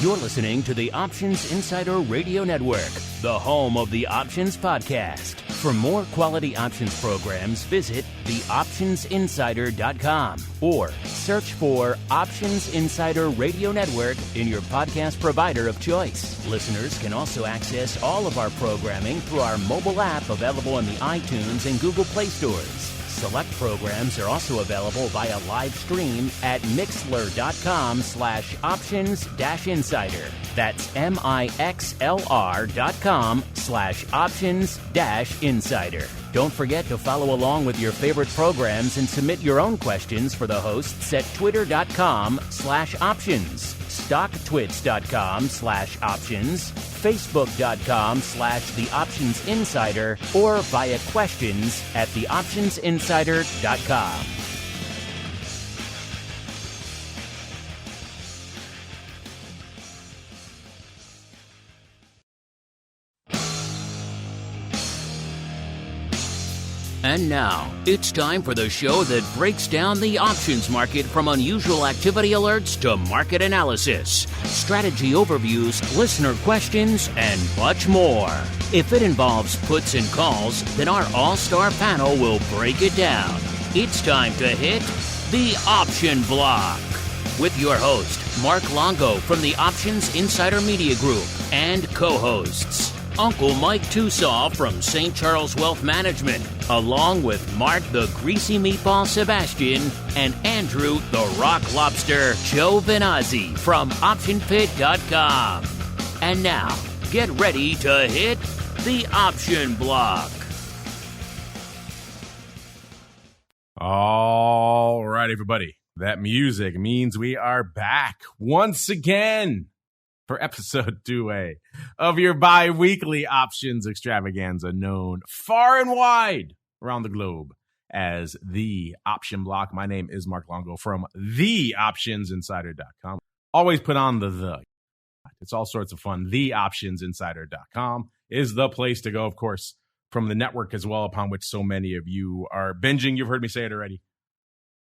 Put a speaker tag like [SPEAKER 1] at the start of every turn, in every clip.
[SPEAKER 1] You're listening to the Options Insider Radio Network, the home of the Options Podcast. For more quality options programs, visit theoptionsinsider.com or search for Options Insider Radio Network in your podcast provider of choice. Listeners can also access all of our programming through our mobile app available in the iTunes and Google Play stores. Select programs are also available via live stream at mixlr.com/options-insider. That's mixlr.com/options-insider. Don't forget to follow along with your favorite programs and submit your own questions for the hosts at twitter.com/options, stocktwits.com/options, facebook.com/theoptionsinsider, or via questions at theoptionsinsider.com. And now, it's time for the show that breaks down the options market from unusual activity alerts to market analysis, strategy overviews, listener questions, and much more. If it involves puts and calls, then our all-star panel will break it down. It's time to hit the Option Block with your host, Mark Longo from the Options Insider Media Group, and co-hosts, Uncle Mike Tosaw from St. Charles Wealth Management, along with Mark the Greasy Meatball Sebastian and Andrew the Rock Lobster GIOVINAZZI from OptionPit.com. And now, get ready to hit the Option Block.
[SPEAKER 2] All right, everybody. That music means we are back once again for episode 2A of your bi-weekly options extravaganza known far and wide around the globe as the Option Block. My name is Mark Longo from theoptionsinsider.com. Always put on the. It's all sorts of fun. Theoptionsinsider.com is the place to go, of course, from the network as well, upon which so many of you are binging. You've heard me say it already.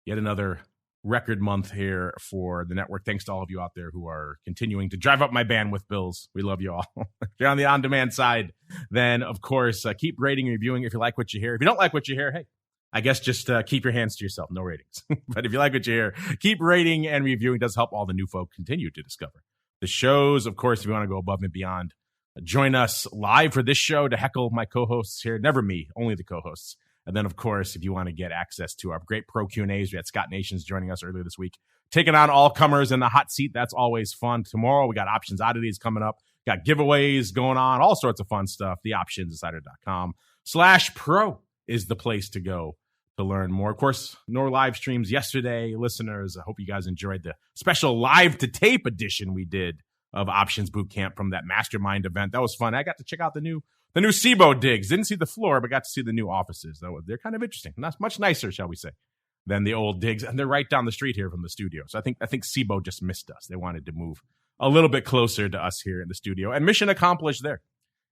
[SPEAKER 2] Yet another record month here for the network. Thanks to all of you out there who are continuing to drive up my bandwidth bills. We love you all. If you're on the on-demand side, then, of course, keep rating and reviewing if you like what you hear. If you don't like what you hear, hey, I guess just keep your hands to yourself. No ratings. But if you like what you hear, keep rating and reviewing. It does help all the new folk continue to discover the shows. Of course, if you want to go above and beyond, join us live for this show to heckle my co-hosts here. Never me, only the co-hosts. And then, of course, if you want to get access to our great pro Q&As, we had Scott Nations joining us earlier this week, taking on all comers in the hot seat. That's always fun. Tomorrow, we got options oddities coming up, got giveaways going on, all sorts of fun stuff. TheOptionsinsider.com/pro is the place to go to learn more. Of course, no live streams yesterday. Listeners, I hope you guys enjoyed the special live to tape edition we did of Options Boot Camp from that mastermind event. That was fun. I got to check out the new SIBO digs. Didn't see the floor, but got to see the new offices. They're kind of interesting. Not much nicer, shall we say, than the old digs. And they're right down the street here from the studio. So I think SIBO just missed us. They wanted to move a little bit closer to us here in the studio. And mission accomplished there.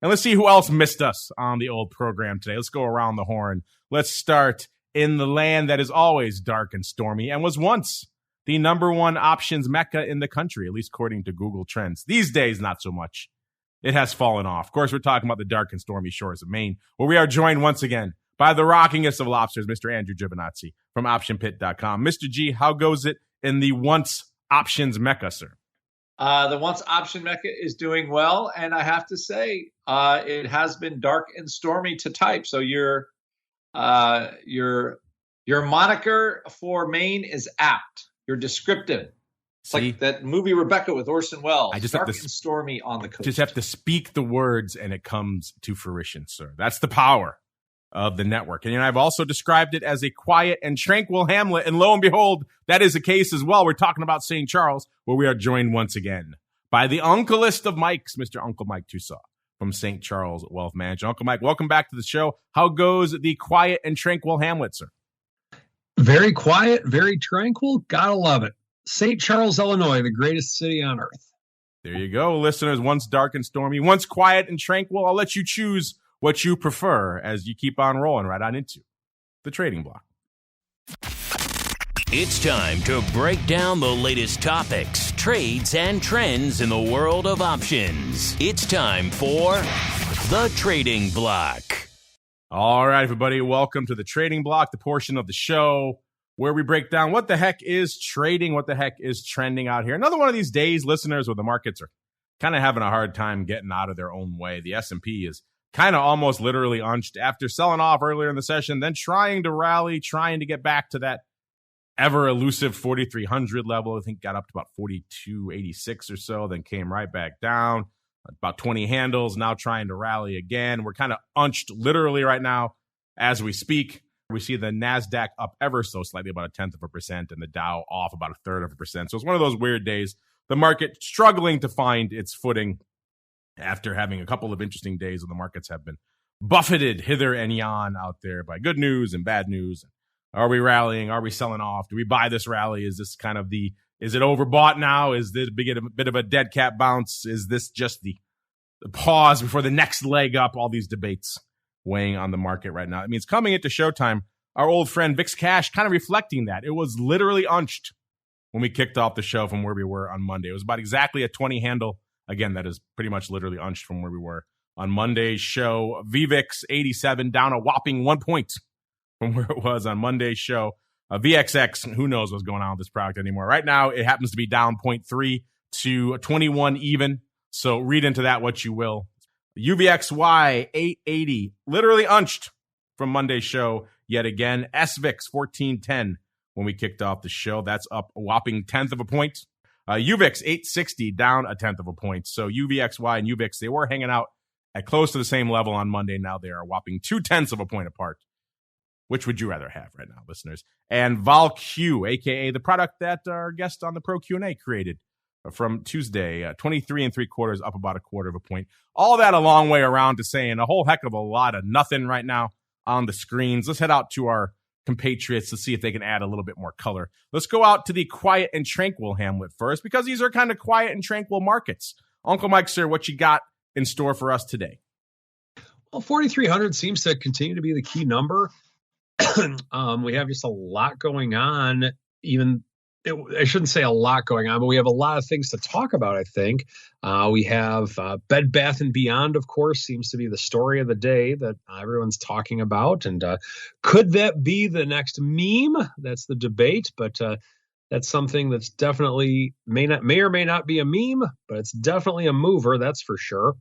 [SPEAKER 2] And let's see who else missed us on the old program today. Let's go around the horn. Let's start in the land that is always dark and stormy and was once the #1 options mecca in the country, at least according to Google Trends. These days, not so much. It has fallen off. Of course, we're talking about the dark and stormy shores of Maine, where we are joined once again by the rockingest of lobsters, Mr. Andrew GIOVINAZZI from OptionPit.com. Mr. G, how goes it in the once options mecca, sir?
[SPEAKER 3] The once option mecca is doing well, and I have to say, it has been dark and stormy to type. So your moniker for Maine is apt. You're descriptive. It's like that movie Rebecca with Orson Welles. I just dark and stormy on the coast.
[SPEAKER 2] Just have to speak the words and it comes to fruition, sir. That's the power of the network. And I've also described it as a quiet and tranquil hamlet. And lo and behold, that is the case as well. We're talking about St. Charles, where we are joined once again by the uncleest of Mikes, Mr. Uncle Mike Tosaw from St. Charles Wealth Management. Uncle Mike, welcome back to the show. How goes the quiet and tranquil hamlet, sir?
[SPEAKER 4] Very quiet, very tranquil. Gotta love it. St. Charles, Illinois, the greatest city on earth.
[SPEAKER 2] There you go, listeners. Once dark and stormy, once quiet and tranquil. I'll let you choose what you prefer as you keep on rolling right on into the trading block.
[SPEAKER 1] It's time to break down the latest topics, trades, and trends in the world of options. It's time for The Trading Block.
[SPEAKER 2] All right, everybody, welcome to The Trading Block, the portion of the show where we break down what the heck is trading, what the heck is trending out here. Another one of these days, listeners, where the markets are kind of having a hard time getting out of their own way. The S&P is kind of almost literally unched after selling off earlier in the session, then trying to rally, trying to get back to that ever elusive 4,300 level. I think got up to about 4,286 or so, then came right back down, about 20 handles, now trying to rally again. We're kind of unched literally right now as we speak. We see the NASDAQ up ever so slightly, about 0.1%, and the Dow off about 0.33%. So it's one of those weird days. The market struggling to find its footing after having a couple of interesting days when the markets have been buffeted hither and yon out there by good news and bad news. Are we rallying? Are we selling off? Do we buy this rally? Is this kind of is it overbought now? Is this a bit of a dead cat bounce? Is this just the pause before the next leg up? All these debates weighing on the market right now. It means coming into showtime, our old friend VIX Cash kind of reflecting that. It was literally unched when we kicked off the show from where we were on Monday. It was about exactly a 20 handle. Again, that is pretty much literally unched from where we were on Monday's show. VVIX 87 down a whopping 1 point from where it was on Monday's show. VXX, who knows what's going on with this product anymore. Right now, it happens to be down 0.3 to 21 even. So read into that what you will. UVXY 880, literally unched from Monday's show yet again. SVIX 1410 when we kicked off the show. That's up a whopping 1/10 of a point. UVIX 860 down a 1/10 of a point. So UVXY and UVIX, they were hanging out at close to the same level on Monday. Now they are a whopping 0.2 of a point apart. Which would you rather have right now, listeners? And VolQ, a.k.a. the product that our guest on the Pro Q&A created from Tuesday, 23 3/4, up about 1/4 of a point. All that a long way around to saying a whole heck of a lot of nothing right now on the screens. Let's head out to our compatriots to see if they can add a little bit more color. Let's go out to the quiet and tranquil hamlet first, because these are kind of quiet and tranquil markets. Uncle Mike, sir, what you got in store for us today?
[SPEAKER 4] Well, 4,300 seems to continue to be the key number. We have just a lot going on. I shouldn't say a lot going on, but we have a lot of things to talk about, I think. We have Bed Bath & Beyond, of course, seems to be the story of the day that everyone's talking about. And could that be the next meme? That's the debate, but that's something that's definitely may or may not be a meme, but it's definitely a mover, that's for sure.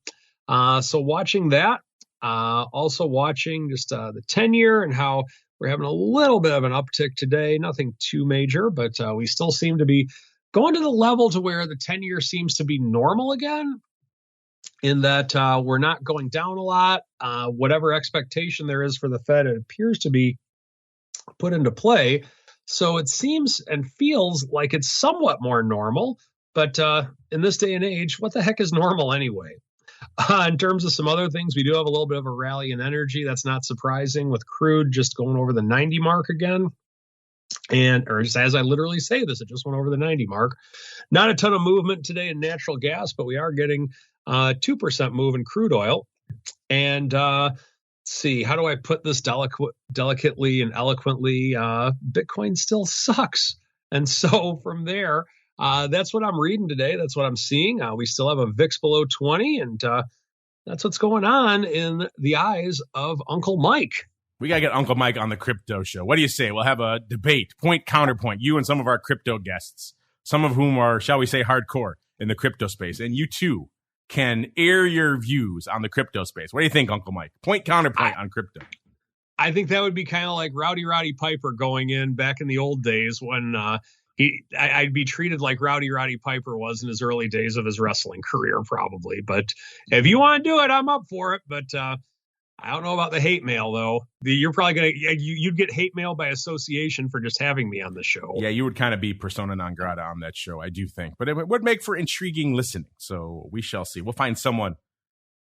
[SPEAKER 4] So watching that, also watching just the 10-year and how we're having a little bit of an uptick today. Nothing too major, but we still seem to be going to the level to where the 10-year seems to be normal again, in that we're not going down a lot. Whatever expectation there is for the Fed, it appears to be put into play. So it seems and feels like it's somewhat more normal. But in this day and age, what the heck is normal anyway? In terms of some other things, we do have a little bit of a rally in energy. That's not surprising, with crude just going over the 90 mark again. Or just as I literally say this, it just went over the 90 mark. Not a ton of movement today in natural gas, but we are getting 2% move in crude oil. And let's see, how do I put this delicately and eloquently? Bitcoin still sucks. And so from there, that's what I'm reading today. That's what I'm seeing. We still have a VIX below 20, and that's what's going on in the eyes of Uncle Mike.
[SPEAKER 2] We got to get Uncle Mike on the crypto show. What do you say? We'll have a debate, point, counterpoint, you and some of our crypto guests, some of whom are, shall we say, hardcore in the crypto space. And you too can air your views on the crypto space. What do you think, Uncle Mike? Point, counterpoint on crypto.
[SPEAKER 4] I think that would be kind of like Roddy Piper going in back in the old days when I'd be treated like Roddy Piper was in his early days of his wrestling career, probably. But if you want to do it, I'm up for it. But I don't know about the hate mail, though. You're probably you'd get hate mail by association for just having me on the show.
[SPEAKER 2] Yeah, you would kind of be persona non grata on that show, I do think. But it would make for intriguing listening. So we shall see. We'll find someone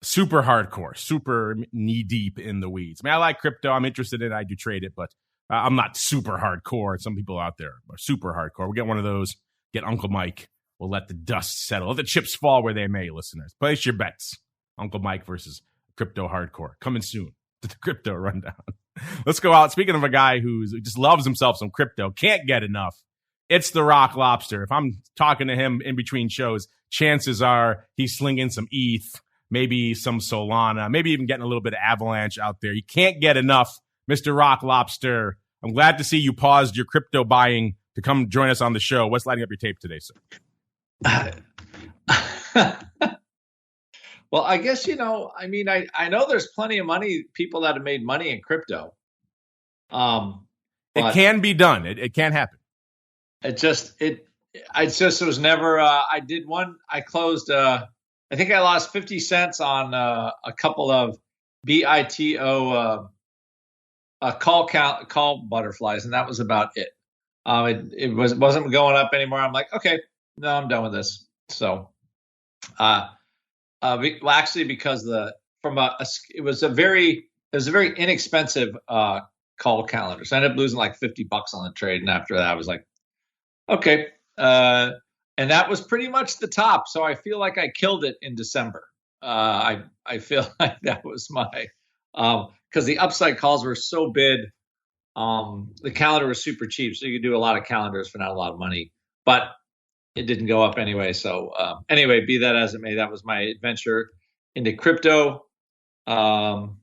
[SPEAKER 2] super hardcore, super knee deep in the weeds. I mean, I like crypto. I'm interested in it. I do trade it, but I'm not super hardcore. Some people out there are super hardcore. We'll get one of those, get Uncle Mike. We'll let the dust settle. Let the chips fall where they may, listeners. Place your bets. Uncle Mike versus Crypto Hardcore. Coming soon to the Crypto Rundown. Let's go out. Speaking of a guy who just loves himself some crypto, can't get enough. It's the Rock Lobster. If I'm talking to him in between shows, chances are he's slinging some ETH, maybe some Solana, maybe even getting a little bit of Avalanche out there. You can't get enough, Mr. Rock Lobster. I'm glad to see you paused your crypto buying to come join us on the show. What's lighting up your tape today, sir?
[SPEAKER 3] Well, I guess, I know there's plenty of people that have made money in crypto.
[SPEAKER 2] It can be done. It can happen.
[SPEAKER 3] It was never, I did one, I closed, I think I lost 50 cents on a couple of BITO call butterflies, and that was about it. It wasn't going up anymore. I'm like, okay, no, I'm done with this. So, actually, because it was a very inexpensive call calendar. So I ended up losing like $50 on the trade, and after that, I was like, okay. And that was pretty much the top. So I feel like I killed it in December. I feel like that was my because the upside calls were so big. The calendar was super cheap, so you could do a lot of calendars for not a lot of money, but it didn't go up anyway. So anyway, be that as it may, that was my adventure into crypto. Although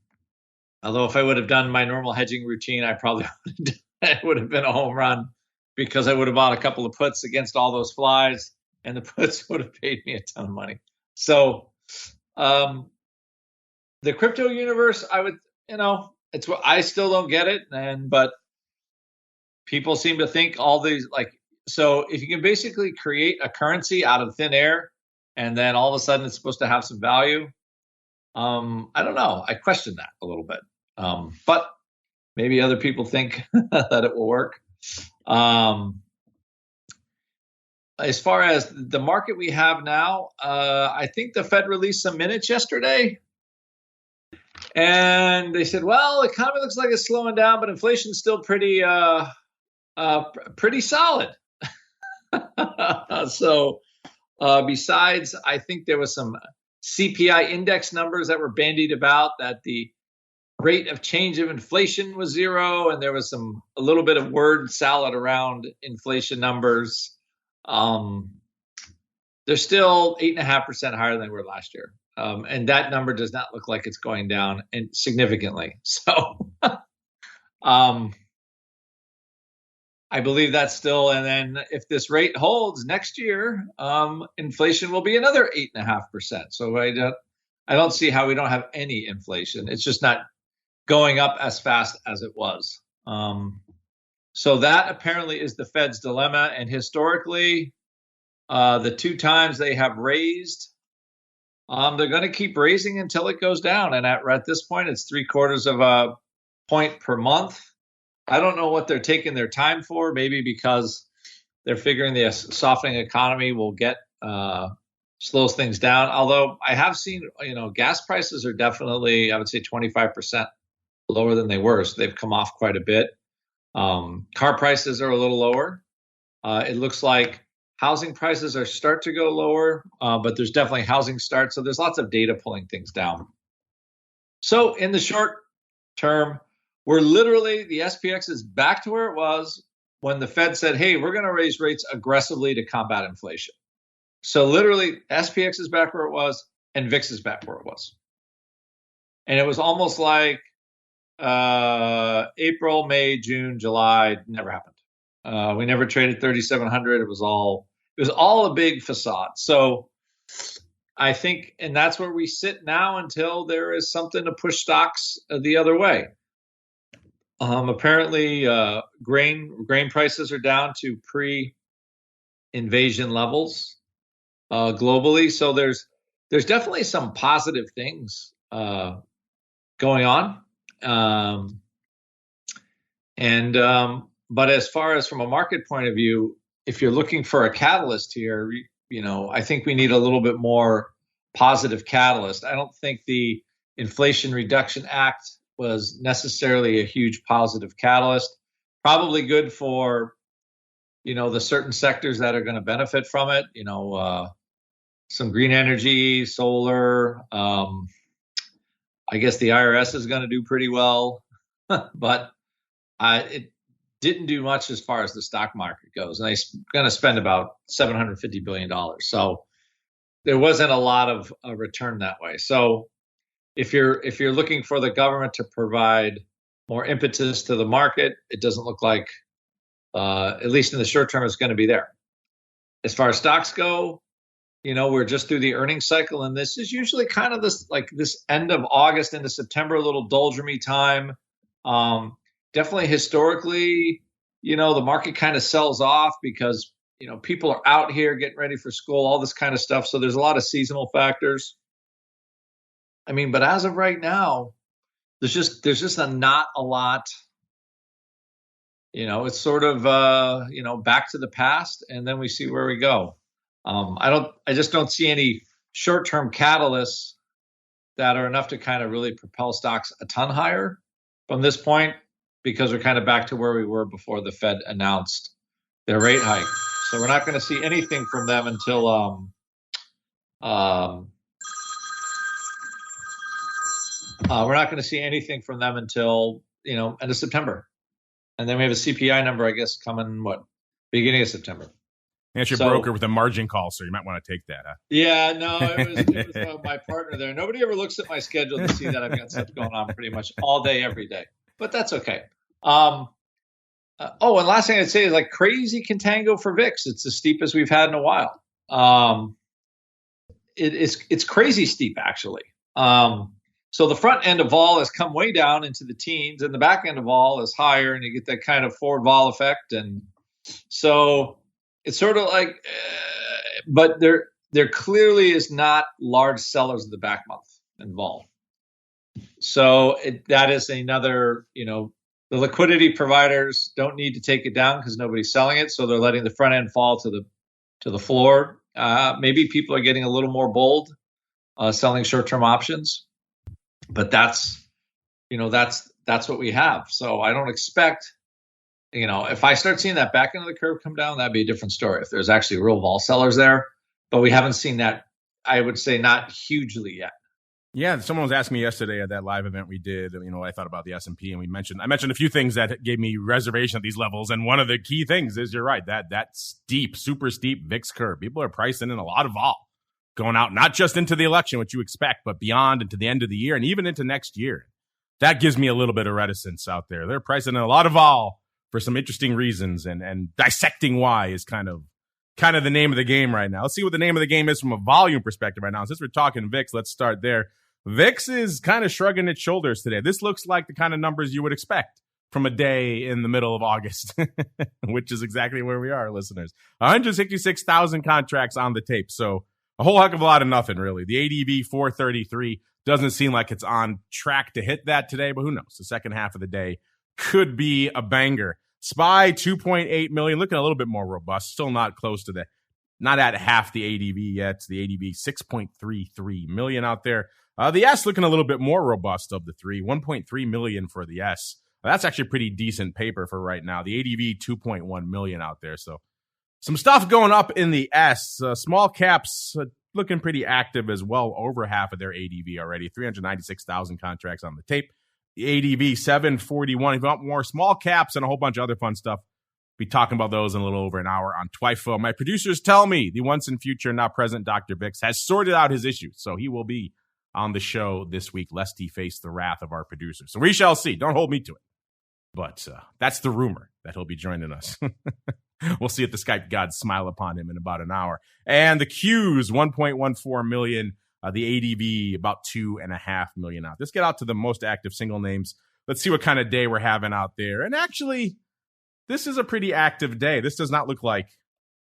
[SPEAKER 3] if I would have done my normal hedging routine, I probably would have been a home run, because I would have bought a couple of puts against all those flies, and the puts would have paid me a ton of money. So the crypto universe, it's what I still don't get it. But people seem to think all these, so if you can basically create a currency out of thin air, and then all of a sudden it's supposed to have some value. I don't know. I question that a little bit. But maybe other people think that it will work. As far as the market we have now, I think the Fed released some minutes yesterday, and they said, well, the economy looks like it's slowing down, but inflation's still pretty solid. So besides, I think there was some CPI index numbers that were bandied about, that the rate of change of inflation was 0, and there was a little bit of word salad around inflation numbers. They're still 8.5% higher than they were last year, and that number does not look like it's going down significantly. So, I believe that's still. And then if this rate holds next year, inflation will be another 8.5%. So I don't see how we don't have any inflation. It's just not going up as fast as it was. So that apparently is the Fed's dilemma. And historically, the 2 times they have raised, they're going to keep raising until it goes down. And at this point, it's 0.75 of a point per month. I don't know what they're taking their time for. Maybe because they're figuring the softening economy will slows things down. Although I have seen, gas prices are definitely, I would say 25% lower than they were. So they've come off quite a bit. Car prices are a little lower. It looks like housing prices start to go lower, but there's definitely housing starts. So there's lots of data pulling things down. So in the short term, we're literally, the SPX is back to where it was when the Fed said, hey, we're going to raise rates aggressively to combat inflation. So literally, SPX is back where it was, and VIX is back where it was. And it was almost like April, May, June, July, never happened. We never traded 3,700. It was all a big facade. So I think, and that's where we sit now until there is something to push stocks the other way. Apparently, grain prices are down to pre-invasion levels globally. So there's definitely some positive things going on. But as far as from a market point of view, if you're looking for a catalyst here, I think we need a little bit more positive catalyst. I don't think the Inflation Reduction Act was necessarily a huge positive catalyst. Probably good for, the certain sectors that are going to benefit from it. Some green energy, solar. I guess the IRS is going to do pretty well. but it didn't do much as far as the stock market goes. And they're going to spend about $750 billion. So there wasn't a lot of return that way. So if you're looking for the government to provide more impetus to the market, it doesn't look like, at least in the short term, it's going to be there. As far as stocks go, we're just through the earnings cycle, and this is usually kind of this end of August into September, a little doldrumy time. Definitely historically, the market kind of sells off because, people are out here getting ready for school, all this kind of stuff. So there's a lot of seasonal factors. I mean, but as of right now, there's just not a lot. It's sort of, back to the past, and then we see where we go. I just don't see any short-term catalysts that are enough to kind of really propel stocks a ton higher from this point, because we're kind of back to where we were before the Fed announced their rate hike. So we're not going to see anything from them until end of September. And then we have a CPI number, I guess, coming, beginning of September.
[SPEAKER 2] That's your broker with a margin call, so you might want to take that. Huh?
[SPEAKER 3] Yeah, no, it was my partner there. Nobody ever looks at my schedule to see that I've got stuff going on pretty much all day, every day. But that's okay. And last thing I'd say is crazy contango for VIX. It's the steepest we've had in a while. It's crazy steep, actually. So the front end of vol has come way down into the teens, and the back end of vol is higher, and you get that kind of forward vol effect. And so it's sort of but there clearly is not large sellers in the back month in vol. So that is another, the liquidity providers don't need to take it down because nobody's selling it. So they're letting the front end fall to the floor. Maybe people are getting a little more bold, selling short-term options, but that's what we have. So I don't expect, if I start seeing that back end of the curve come down, that'd be a different story. If there's actually real vol sellers there, but we haven't seen that. I would say not hugely yet.
[SPEAKER 2] Yeah, someone was asking me yesterday at that live event we did, what I thought about the S&P, and I mentioned a few things that gave me reservation at these levels, and one of the key things is, you're right, that steep, super steep VIX curve. People are pricing in a lot of vol going out, not just into the election, which you expect, but beyond into the end of the year and even into next year. That gives me a little bit of reticence out there. They're pricing in a lot of vol for some interesting reasons, and dissecting why is kind of the name of the game right now. Let's see what the name of the game is from a volume perspective right now. Since we're talking VIX, let's start there. VIX is kind of shrugging its shoulders today. This looks like the kind of numbers you would expect from a day in the middle of August, which is exactly where we are, listeners. 166,000 contracts on the tape. So a whole heck of a lot of nothing, really. The ADV 433 doesn't seem like it's on track to hit that today, but who knows? The second half of the day could be a banger. SPY 2.8 million, looking a little bit more robust. Still not close to not at half the ADV yet. The ADV 6.33 million out there. The S looking a little bit more robust of the three, 1.3 million for the S. That's actually pretty decent paper for right now. The ADV 2.1 million out there. So some stuff going up in the S. Small caps looking pretty active as well, over half of their ADV already. 396,000 contracts on the tape. The ADV 741. If you want more small caps and a whole bunch of other fun stuff, be talking about those in a little over an hour on TWIFO. My producers tell me the once in future, not present Dr. Bix has sorted out his issues, so he will be on the show this week, lest he face the wrath of our producers. So we shall see. Don't hold me to it. But that's the rumor that he'll be joining us. We'll see if the Skype gods smile upon him in about an hour. And the Qs, 1.14 million. The ADV, about 2.5 million out. Let's get out to the most active single names. Let's see what kind of day we're having out there. And actually, this is a pretty active day. This does not look like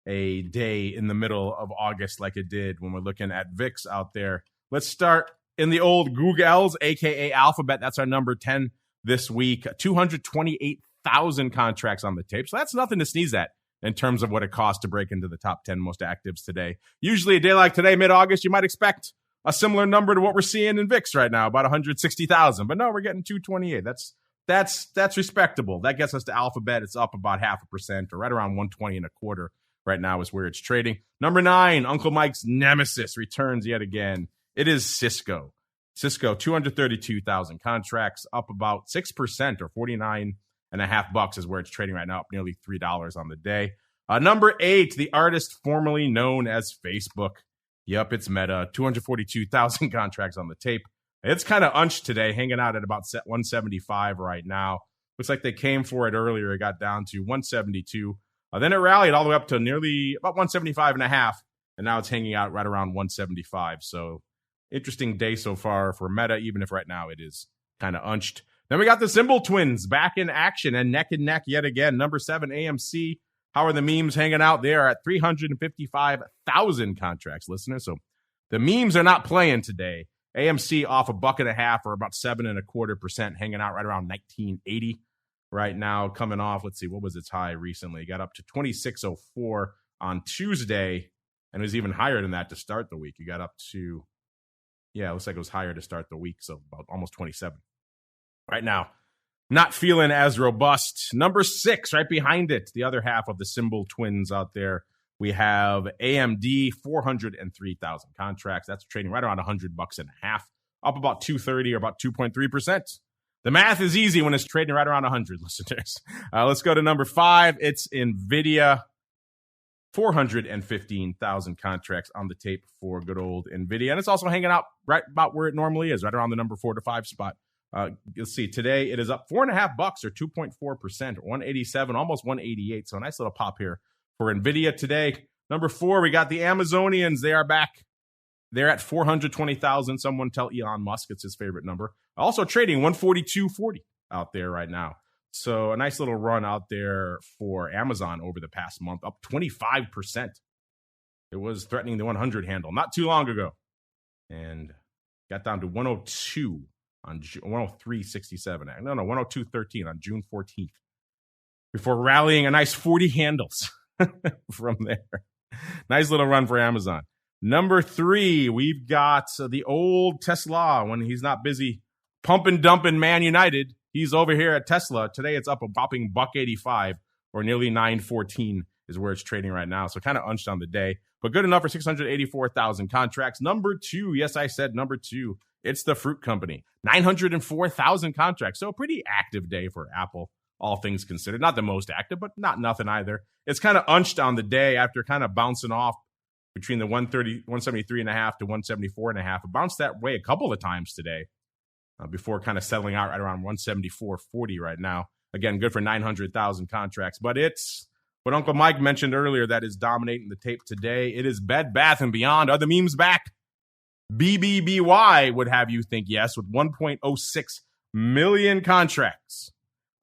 [SPEAKER 2] a day in the middle of August like it did when we're looking at VIX out there. Let's start in the old Googles, a.k.a. Alphabet. That's our number 10 this week. 228,000 contracts on the tape. So that's nothing to sneeze at in terms of what it costs to break into the top 10 most actives today. Usually a day like today, mid-August, you might expect a similar number to what we're seeing in VIX right now, about 160,000. But no, we're getting 228. That's respectable. That gets us to Alphabet. It's up about 0.5%, or right around 120.25 right now is where it's trading. Number 9, Uncle Mike's nemesis returns yet again. It is Cisco. Cisco, 232,000 contracts, up about 6% or 49.5 bucks is where it's trading right now, up nearly $3 on the day. Number 8, the artist formerly known as Facebook. Yep, it's Meta, 242,000 contracts on the tape. It's kind of unched today, hanging out at about 175 right now. Looks like they came for it earlier. It got down to 172. Then it rallied all the way up to nearly about 175.5, and now it's hanging out right around 175. So interesting day so far for Meta, even if right now it is kind of unched. Then we got the symbol twins back in action and neck yet again. Number 7, AMC. How are the memes hanging out there at 355,000 contracts, listeners? So the memes are not playing today. AMC off $1.50 or about 7.25%, hanging out right around 1980 right now. Coming off, let's see, what was its high recently? Got up to 2604 on Tuesday, and it was even higher than that to start the week. You got up to, it looks like it was higher to start the week, so about almost 27. Right now, not feeling as robust. Number 6, right behind it, the other half of the symbol twins out there. We have AMD, 403,000 contracts. That's trading right around $100.50, up about 230 or about 2.3%. The math is easy when it's trading right around 100, listeners. Let's go to number 5. It's NVIDIA, 415,000 contracts on the tape for good old NVIDIA. And it's also hanging out right about where it normally is, right around the number 4 to 5 spot. You'll see today it is up $4.50 or 2.4%, 187, almost 188. So a nice little pop here for NVIDIA today. Number 4, we got the Amazonians. They are back. They're at 420,000. Someone tell Elon Musk it's his favorite number. Also trading 142.40 out there right now. So a nice little run out there for Amazon over the past month, up 25%. It was threatening the 100 handle not too long ago, and got down to 102 on 103.67. No, 102.13 on June 14th. Before rallying a nice 40 handles from there. Nice little run for Amazon. Number 3, we've got the old Tesla when he's not busy pumping, dumping Man United. He's over here at Tesla. Today it's up a whopping $1.85 or nearly 914 is where it's trading right now. So kind of unched on the day, but good enough for 684,000 contracts. Number 2, yes, I said number 2. It's the fruit company, 904,000 contracts. So a pretty active day for Apple, all things considered. Not the most active, but not nothing either. It's kind of unched on the day after kind of bouncing off between the 173.5 to 174.5. It bounced that way a couple of times today before kind of settling out right around 174.40 right now. Again, good for 900,000 contracts. But it's what Uncle Mike mentioned earlier that is dominating the tape today. It is Bed Bath & Beyond. Are the memes back? BBBY would have you think yes, with 1.06 million contracts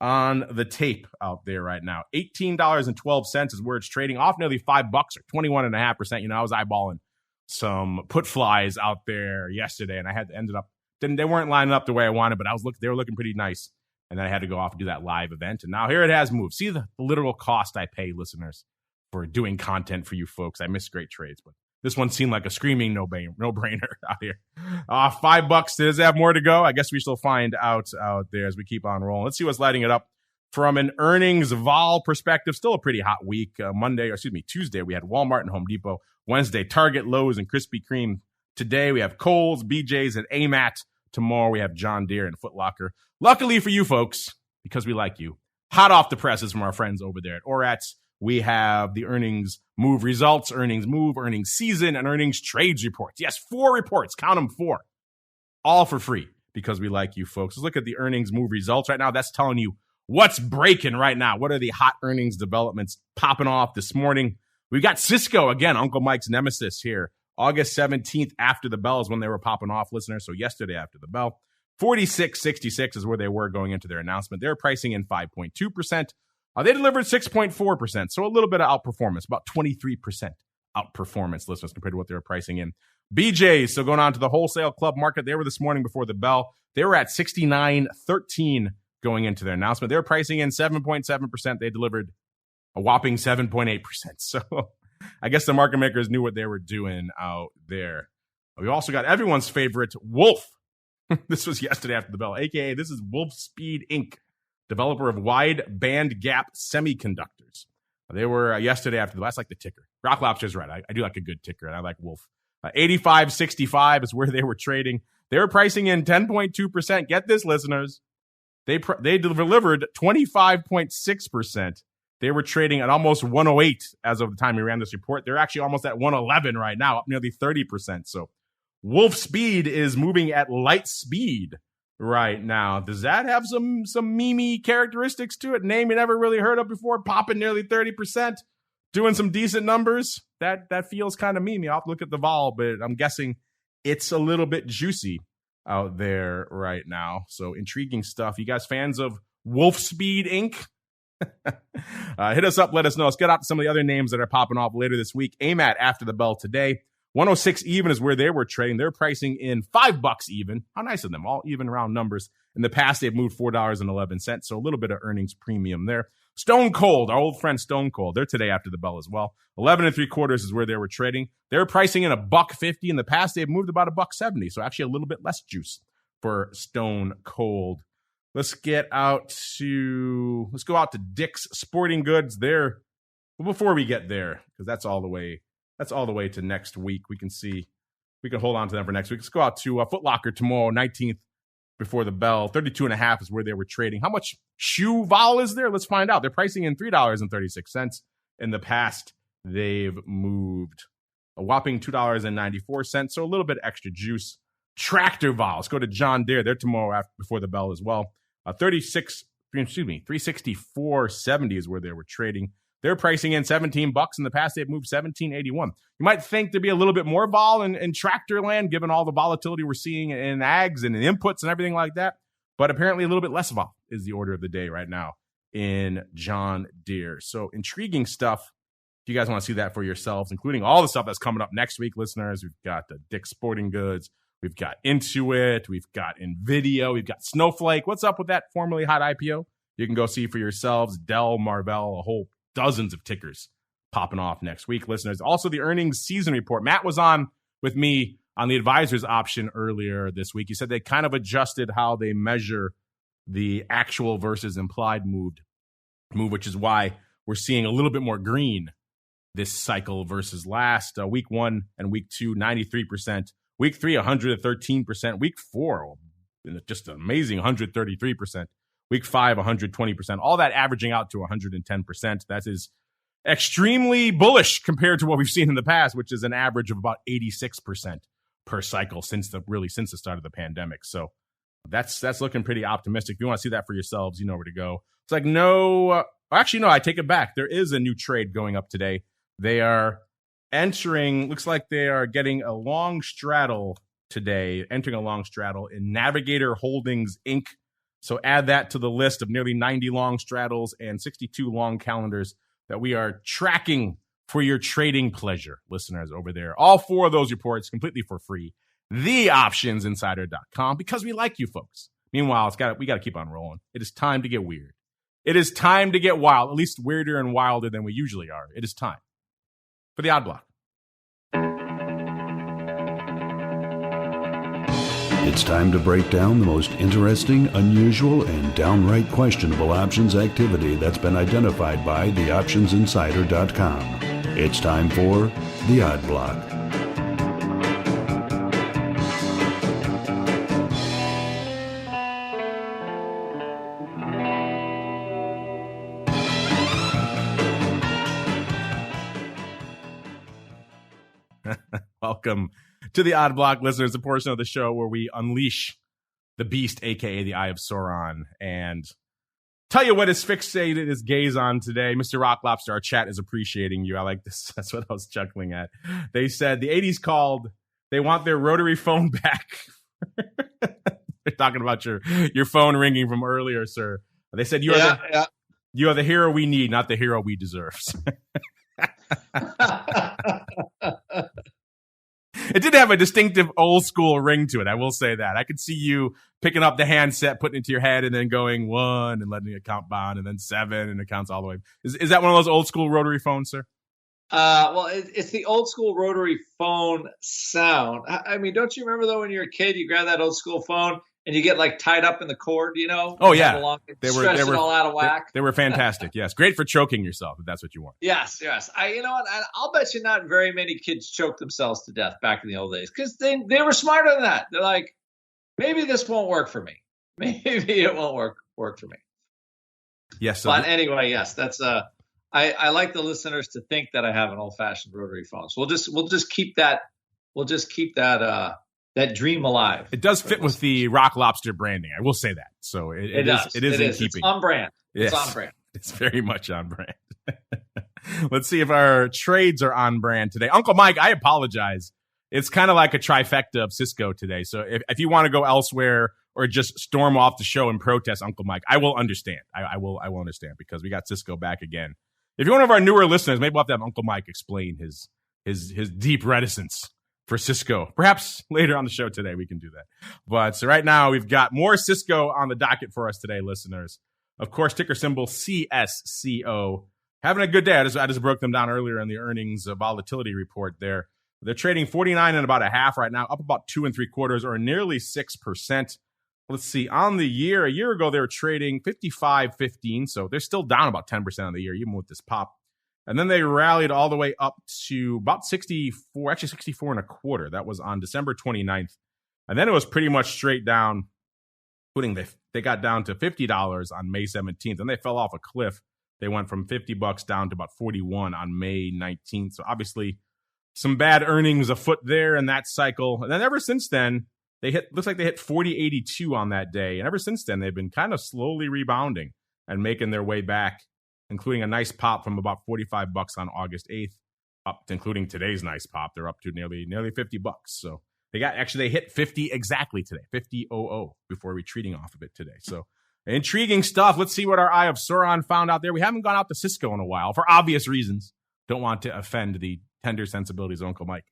[SPEAKER 2] on the tape out there right now. $18.12 is where it's trading, off nearly $5 or 21.5%. You know, I was eyeballing some put flies out there yesterday, and I had ended up they weren't lining up the way I wanted, but they were looking pretty nice. And then I had to go off and do that live event. And now here it has moved. See the literal cost I pay, listeners, for doing content for you folks. I miss great trades, but this one seemed like a screaming no-brainer out here. $5. Does it have more to go? I guess we shall find out there as we keep on rolling. Let's see what's lighting it up. From an earnings vol perspective, still a pretty hot week. Tuesday, we had Walmart and Home Depot. Wednesday, Target, Lowe's, and Krispy Kreme. Today, we have Kohl's, BJ's, and AMAT. Tomorrow, we have John Deere and Foot Locker. Luckily for you folks, because we like you, hot off the presses from our friends over there at Oratz, we have the earnings move results, earnings move, earnings season, and earnings trades reports. Yes, 4 reports. Count them, 4. All for free because we like you folks. Let's look at the earnings move results right now. That's telling you what's breaking right now. What are the hot earnings developments popping off this morning? We've got Cisco, again, Uncle Mike's nemesis here. August 17th after the bell is when they were popping off, listeners. So yesterday after the bell. 46.66 is where they were going into their announcement. They're pricing in 5.2%. They delivered 6.4%, so a little bit of outperformance, about 23% outperformance, listeners, compared to what they were pricing in. BJ's, so going on to the wholesale club market, they were this morning before the bell. They were at 69.13 going into their announcement. They were pricing in 7.7%. They delivered a whopping 7.8%. So I guess the market makers knew what they were doing out there. We also got everyone's favorite, Wolf. This was yesterday after the bell, a.k.a. this is Wolf Speed Inc., developer of wide band gap semiconductors. They were yesterday after the bell. That's like the ticker. Rock Lobster's right. I do like a good ticker, and I like Wolf. 85.65 is where they were trading. They were pricing in 10.2%. Get this, listeners. They delivered 25.6%. They were trading at almost 108 as of the time we ran this report. They're actually almost at 111 right now, up nearly 30%. So Wolf Speed is moving at light speed right now. Does that have some meme characteristics to it? Name you never really heard of before, popping nearly 30%, doing some decent numbers. That feels kind of memey. I'll have to look at the vol, but I'm guessing it's a little bit juicy out there right now. So intriguing stuff. You guys fans of Wolf Speed Inc.? Hit us up. Let us know. Let's get out to some of the other names that are popping off later this week. AMAT after the bell today. 106 even is where they were trading. They're pricing in $5 even. How nice of them. All even round numbers. In the past, they've moved $4.11. So a little bit of earnings premium there. Stone Cold, our old friend Stone Cold. They're today after the bell as well. 11 3/4 is where they were trading. They're pricing in $1.50. In the past, they've moved about $1.70. So actually a little bit less juice for Stone Cold. Let's go out to Dick's Sporting Goods there. Well, before we get there, because that's all the way to next week. We can hold on to them for next week. Let's go out to Foot Locker tomorrow, 19th before the bell. 32.5 is where they were trading. How much shoe vol is there? Let's find out. They're pricing in $3.36. In the past, they've moved a whopping $2.94. So a little bit extra juice. Tractor vol. Let's go to John Deere. They're tomorrow before the bell as well. 364.70 is where they were trading. They're pricing in $17. In the past, they've moved $17.81. You might think there'd be a little bit more vol in tractor land, given all the volatility we're seeing in ags and in inputs and everything like that. But apparently a little bit less vol is the order of the day right now in John Deere. So intriguing stuff. If you guys want to see that for yourselves, including all the stuff that's coming up next week, listeners, we've got the Dick's Sporting Goods. We've got Intuit. We've got NVIDIA. We've got Snowflake. What's up with that formerly hot IPO? You can go see for yourselves. Dell, Marvell, a whole dozens of tickers popping off next week, listeners. Also, the earnings season report. Matt was on with me on the advisor's option earlier this week. He said they kind of adjusted how they measure the actual versus implied move, which is why we're seeing a little bit more green this cycle versus last. Week 1 and week 2, 93%. Week 3, 113%. Week 4, just an amazing 133%. Week 5, 120%. All that averaging out to 110%. That is extremely bullish compared to what we've seen in the past, which is an average of about 86% per cycle since the start of the pandemic. So that's looking pretty optimistic. If you want to see that for yourselves, you know where to go. It's like, no, actually, no, I take it back. There is a new trade going up today. They are looks like they are getting a long straddle today, entering a long straddle in Navigator Holdings, Inc. So add that to the list of nearly 90 long straddles and 62 long calendars that we are tracking for your trading pleasure, listeners over there. All 4 of those reports completely for free. TheOptionsInsider.com, because we like you folks. Meanwhile, we got to keep on rolling. It is time to get weird. It is time to get wild, at least weirder and wilder than we usually are. It is time for the Odd Block.
[SPEAKER 5] It's time to break down the most interesting, unusual, and downright questionable options activity that's been identified by TheOptionsInsider.com. It's time for the Odd Block.
[SPEAKER 2] Welcome to the Odd Block, listeners, a portion of the show where we unleash the beast, a.k.a. the Eye of Sauron, and tell you what is fixated his gaze on today. Mr. Rock Lobster, our chat is appreciating you. I like this. That's what I was chuckling at. They said the 80s called. They want their rotary phone back. They're talking about your phone ringing from earlier, sir. They said you are the hero we need, not the hero we deserve. It did have a distinctive old school ring to it. I will say that. I could see you picking up the handset, putting it to your head, and then going 1 and letting it count down, and then 7, and it counts all the way. Is that one of those old school rotary phones, sir?
[SPEAKER 3] Well, it's the old school rotary phone sound. I mean, don't you remember though when you were a kid, you grab that old school phone and you get like tied up in the cord, you know?
[SPEAKER 2] Oh yeah,
[SPEAKER 3] they were all out of whack.
[SPEAKER 2] They were fantastic. Yes, great for choking yourself if that's what you want.
[SPEAKER 3] Yes. You know what? I'll bet you not very many kids choked themselves to death back in the old days because they were smarter than that. They're like, maybe this won't work for me. Maybe it won't work for me.
[SPEAKER 2] Yes.
[SPEAKER 3] But anyway, yes, that's I like the listeners to think that I have an old-fashioned rotary phone. So we'll just keep that that dream alive.
[SPEAKER 2] It does fit with the Rock Lobster branding. I will say that. So it is in keeping.
[SPEAKER 3] It's on brand.
[SPEAKER 2] Yes.
[SPEAKER 3] It's on brand.
[SPEAKER 2] It's very much on brand. Let's see if our trades are on brand today. Uncle Mike, I apologize. It's kind of like a trifecta of Cisco today. So if you want to go elsewhere or just storm off the show and protest Uncle Mike, I will understand. I will understand because we got Cisco back again. If you're one of our newer listeners, maybe we'll have to have Uncle Mike explain his deep reticence for Cisco. Perhaps later on the show today we can do that. But so right now we've got more Cisco on the docket for us today, listeners. Of course, ticker symbol CSCO. Having a good day. I just broke them down earlier in the earnings volatility report there. They're trading 49 and about a half right now, up about 2 3/4 or nearly 6%. Let's see. On the year, a year ago, they were trading 55.15. So they're still down about 10% on the year, even with this pop. And then they rallied all the way up to about 64, actually 64 and a quarter. That was on December 29th. And then it was pretty much straight down, including they got down to $50 on May 17th. And they fell off a cliff. They went from $50 down to about 41 on May 19th. So obviously some bad earnings afoot there in that cycle. And then ever since then, looks like they hit 40.82 on that day. And ever since then, they've been kind of slowly rebounding and making their way back, including a nice pop from about $45 on August 8th, up to including today's nice pop. They're up to nearly $50. So they hit 50 exactly today, 50.00 before retreating off of it today. So intriguing stuff. Let's see what our Eye of Sauron found out there. We haven't gone out to Cisco in a while for obvious reasons. Don't want to offend the tender sensibilities of Uncle Mike.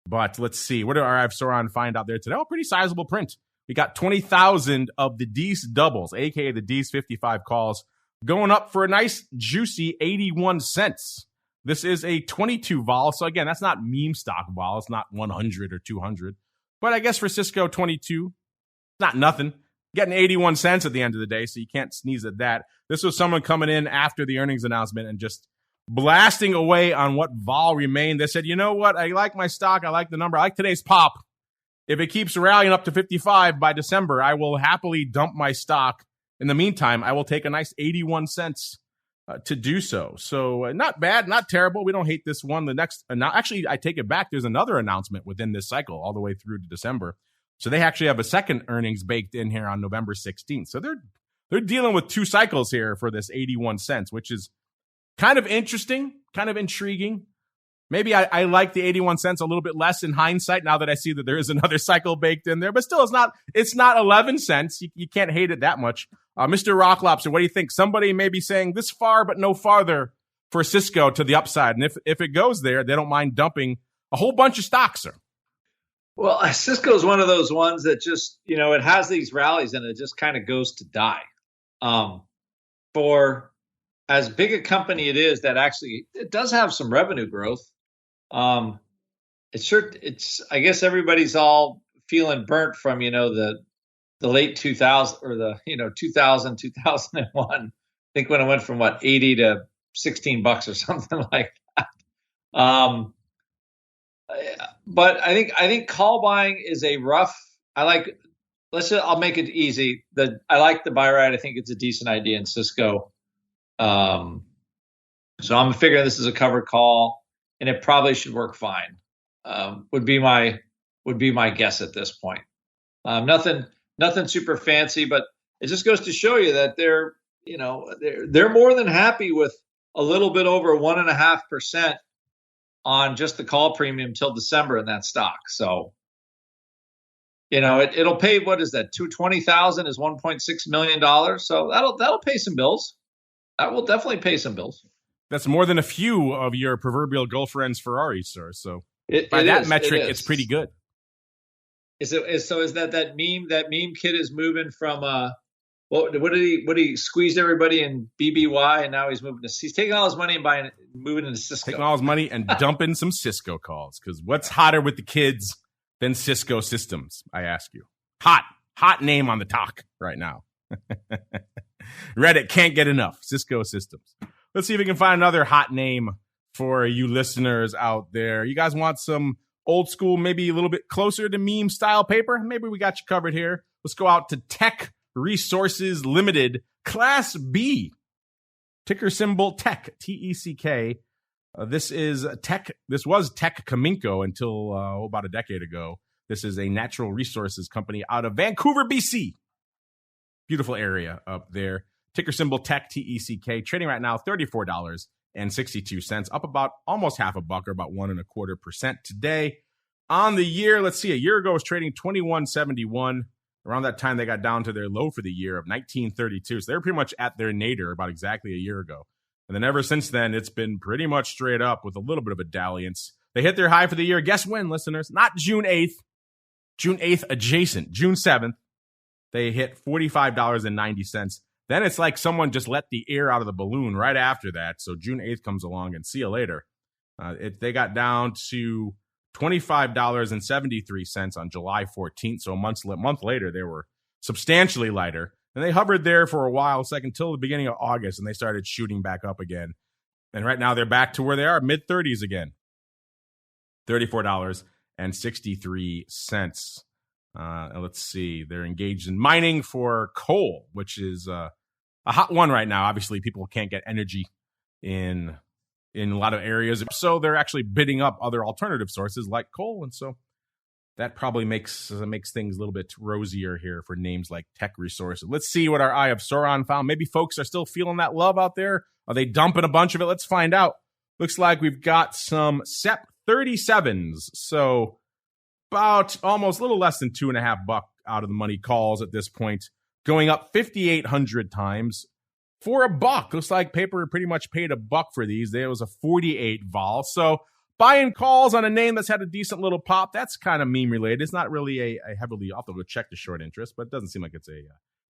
[SPEAKER 2] But let's see. What did our Eye of Sauron find out there today? Oh, pretty sizable print. We got 20,000 of the D's doubles, a.k.a. the D's 55 calls, going up for a nice, juicy 81 cents. This is a 22 vol. So again, that's not meme stock vol. It's not 100 or 200. But I guess for Cisco 22, it's not nothing. Getting 81 cents at the end of the day, so you can't sneeze at that. This was someone coming in after the earnings announcement and just blasting away on what vol remained. They said, you know what? I like my stock. I like the number. I like today's pop. If it keeps rallying up to 55 by December, I will happily dump my stock. In the meantime, I will take a nice 81 cents to do so. So not bad, not terrible. We don't hate this one. The next, actually, I take it back. There's another announcement within this cycle all the way through to December. So they actually have a second earnings baked in here on November 16th. So they're dealing with 2 cycles here for this 81 cents, which is kind of interesting, kind of intriguing. Maybe I like the 81 cents a little bit less in hindsight now that I see that there is another cycle baked in there. But still, it's not 11 cents. You can't hate it that much. Mr. Rock Lobster, what do you think? Somebody may be saying this far but no farther for Cisco to the upside. And if it goes there, they don't mind dumping a whole bunch of stocks, sir.
[SPEAKER 3] Well, Cisco is one of those ones that just, it has these rallies and it just kind of goes to die. For as big a company it is that actually it does have some revenue growth. I guess everybody's all feeling burnt from, the late 2000 or the, 2000, 2001. I think when it went from 80 to $16 or something like that. But I think call buying is a rough. I'll make it easy. I like the buy ride. I think it's a decent idea in Cisco. So I'm figuring this is a covered call, and it probably should work fine. Would be my guess at this point. Nothing super fancy, but it just goes to show you that they're more than happy with a little bit over 1.5% on just the call premium till December in that stock. So, it'll pay, what is that? $220,000 is $1.6 million. So that'll pay some bills. That will definitely pay some bills.
[SPEAKER 2] That's more than a few of your proverbial girlfriend's Ferraris, sir. So by that metric, it's pretty good.
[SPEAKER 3] Is that meme? That meme kid is moving from what did he squeezed everybody in BBY, and now he's taking all his money and moving into Cisco.
[SPEAKER 2] Taking all his money and dumping some Cisco calls, because what's hotter with the kids than Cisco systems? I ask you. Hot name on the talk right now. Reddit can't get enough. Cisco systems. Let's see if we can find another hot name for you listeners out there. You guys want some old school, maybe a little bit closer to meme style paper, maybe we got you covered here. Let's go out to TECK Resources Limited, Class B, ticker symbol TECK, TECK. This is TECK. This was TECK Kaminko until about a decade ago. This is a natural resources company out of Vancouver, BC. Beautiful area up there. Ticker symbol TECK, TECK. Trading right now $34.62, up about almost half a buck, or about 1.25% today. On the year, let's see, a year ago it was trading $21.71. Around that time, they got down to their low for the year of $19.32. So they were pretty much at their nadir about exactly a year ago. And then ever since then, it's been pretty much straight up with a little bit of a dalliance. They hit their high for the year. Guess when, listeners? Not June 8th. June 8th adjacent. June 7th. They hit $45.90. Then it's like someone just let the air out of the balloon right after that. So June 8th comes along and see you later. They got down to $25.73 on July 14th. So a month later, they were substantially lighter. And they hovered there for a while, it's like until the beginning of August, and they started shooting back up again. And right now they're back to where they are, mid-30s again. $34.63. Let's see. They're engaged in mining for coal, which is a hot one right now. Obviously, people can't get energy in a lot of areas. So they're actually bidding up other alternative sources like coal. And so that probably makes things a little bit rosier here for names like TECK Resources. Let's see what our Eye of Sauron found. Maybe folks are still feeling that love out there. Are they dumping a bunch of it? Let's find out. Looks like we've got some SEP 37s. So about almost a little less than $2.50 out of the money calls at this point, going up 5,800 times for $1. Looks like paper pretty much paid $1 for these. There was a 48 vol. So buying calls on a name that's had a decent little pop, that's kind of meme related. It's not really a heavily, I'll have to go check the short interest, but it doesn't seem like it's a